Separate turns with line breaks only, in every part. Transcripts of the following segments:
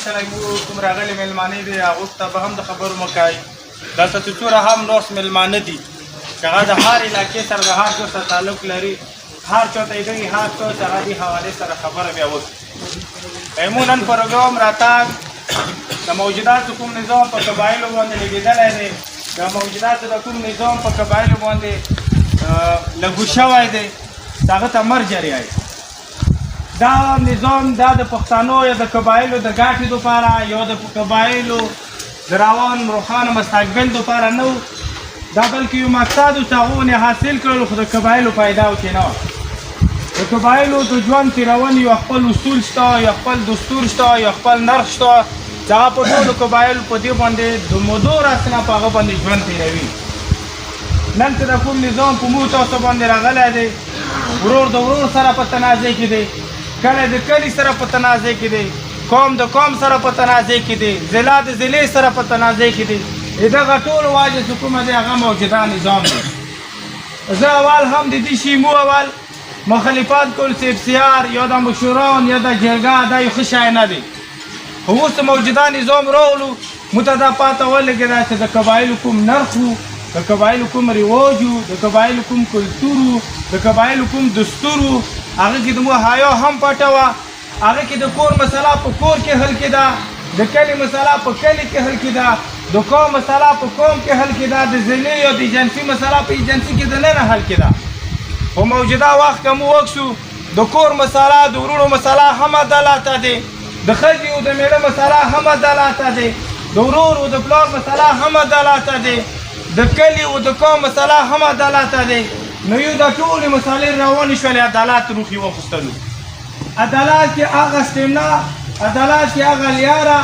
سره کوم راغلي مېلمانه دي هغوی ته به هم د خبرو مه کوئ. دلته چې څومره هم نور مېلمانه دي چې هغه د هر علاقې سره د هر چا سره تعلق لري، هر چا ته یې کوي هر چا چې هغه دې حوالې سره خبره بیا وکړي. مو نن پروګرام راتګ د موجوداتو کوم نظام په قبایلو باندې لګېدلی دی، د موجوداتو د کوم نظام په قبایلو باندې لګو شوی دی هغه ته مرجع وایي. دا نظام دا د پښتنو یا د قبایلو د ګټې دپاره یا د قبایلو د روان روښانه مستقبل دپاره نه و، دا بلکې یو مقصد و چې هغو نه حاصل کړلو خو د قبایلو پیدا وکړې نه وه. د قبایلو د ژوند تېرونې یو خپل اصول شته، یو خپل دستور شته، یو خپل نرخ شته چې هغه په ټولو قبایلو په دې باندې د مودو راسنه په هغه باندې ژوند تېروي. نن چې د کوم نظام په موږ تاسو باندې راغلی دی، ورور د ورور سره په تنازع کې دی، کلی د کلي سره په تنازع کې دی، قوم د قوم سره په تنازع کې دی، ضلع د ضلع سره په تنازع کې دی. د دغه ټولو واجه چې کومه دی هغه موجوده نظام دی. زه اول هم د دې شي مو اول مخالفت کول سیار یا د مشوران یا د جرګه دا یو ښه شی نه دی. خو اوس موجوده نظام راغلو موږ ته دا پاته ولګېده چې د قبایلو کوم نرخ و، د قبایلو کوم رواج و، د قبایلو کوم کلتور و، د قبایلو کوم دستور و، هغه کې د مو حیا هم پټه وه، هغه کې د کور مسله په کور کې حل کېده، د کلي مسله په کلي کې حل کېده، د قوم مسله په قوم کې حل کېده، د ضلع یا د ایجنسي مسله په ایجنسي کې دننه حل کېده. خو موجوده وخت که مو وکړو د کور مسله د وروڼو مسله هم عدالته دی، د ښځې او د میړه مسله هم عدالته دی، د ورور او د پلار مسله هم عدالته دی، د کلي او د قوم مسله هم عدالته دی. نو یو دا ټولې مسالې روانې شولې عدالت روخي واخیستلو. عدالت کې هغه استمنا، عدالت کې هغه لیاره،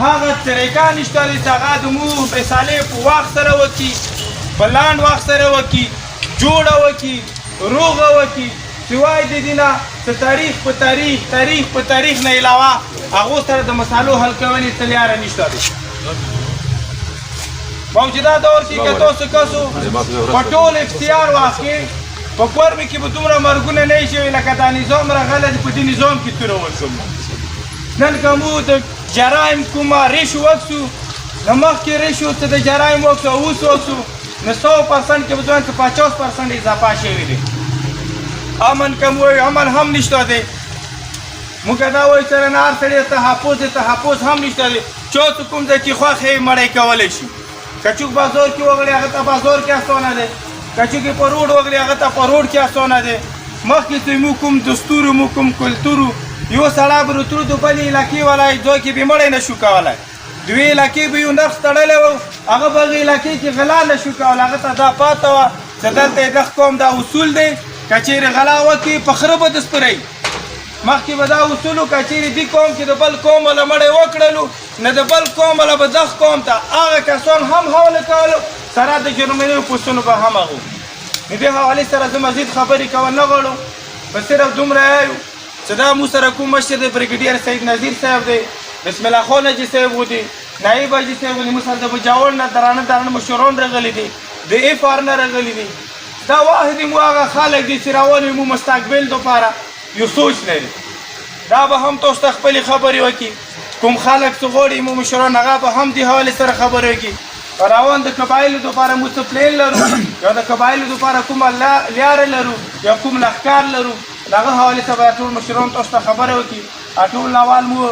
هغه طریقه نشته دی چې هغه د مو فیصلې په وخت سره وکړي، په لنډ وخت سره وکړي، جوړه وکړي، روغه وکړي، سوای د دې نه چې تاریخ په تاریخ، تاریخ په تاریخ نه علاوه هغو سره د مسالو حل کونې څه لیاره نشته دی. موجوده دور کې که تاسو کسو په ټول اختیار واخلي په کورمې کې به دومره مرګونه نه وي شوي لکه دا نظام راغلی دی په دې نظام کې تورول شوم. نن که مو د جرایم کومه ریش وکړو نو مخکې ریش و چې د جرایم وکړو اوس وکړو نو 100% کې به ځوان چې 50% اضافه شوي دی. امن که مو امن هم نشته دی. موږ دا وایو چې نه هر سړي تحفظ هم نشته دی. چا چې کوم ځای چې خوښ یې مړی کولی شي. که څوک بازار کې وغړي هغه ته بازار کې اسانه دی، که څوک په روډ وغړي هغه ته په روډ کې اسانه دی. مخکې چې موږ کوم دستور موږ کوم کلتور یو سړی به رتلو د بلې علاقې والا ځای کې به مړی نه شو کولی، دوې علاقې به یو نرخ تړلی و هغه به هغې علاقې کې غلا نه شو کولی. هغه ته دا پاته وه چې دلته یې دغه قوم دا اصول دی که چېرې غلا وکړي په خره به دسپرئ. مخکې به دا اصول و که چېرې دې قوم کې د بل قوم والا مړی وکړلو نه د بل قوم والا به دغه قوم ته هغه کسان هم حواله کولو سره د جرمنیو پوستونو به هم هغو. نو دې حوالې سره زه مزید خبرې کول نه غواړم، په صرف دومره یایو چې دا مو سره کوم مشر دی بریګیډیر سید نظیر صاحب دی، بسم الله خان حاجي صاحب و دی، نایب حاجي صاحب و دی، مو سره د بجاول نه درانه مشران راغلي دي، د اف آر نه راغلي دي. دا واحد مو هغه خلک دي چې روان مو مستقبل دپاره یو سوچ لري. دا به هم تاسو ته خپلې خبرې وکړي، کوم خلک چې غواړي مو مشران هغه به هم دې حوالې سره خبرې وکړي. روان د قبایلو دپاره مو څه پلین لرو یا د قبایلو دپاره کومه لیاره لرو یا کوم لښکر لرو د هغه حوالې سره به ټول مشران تاسو ته خبرې وکړي. ټول اول مو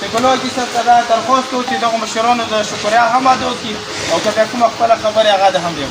ټکنالوژي سره دا درخواست کوو چې دغو مشرانو د شکریا هم ادا وکړي او که کومه خپله خبرې هغه د هم دی.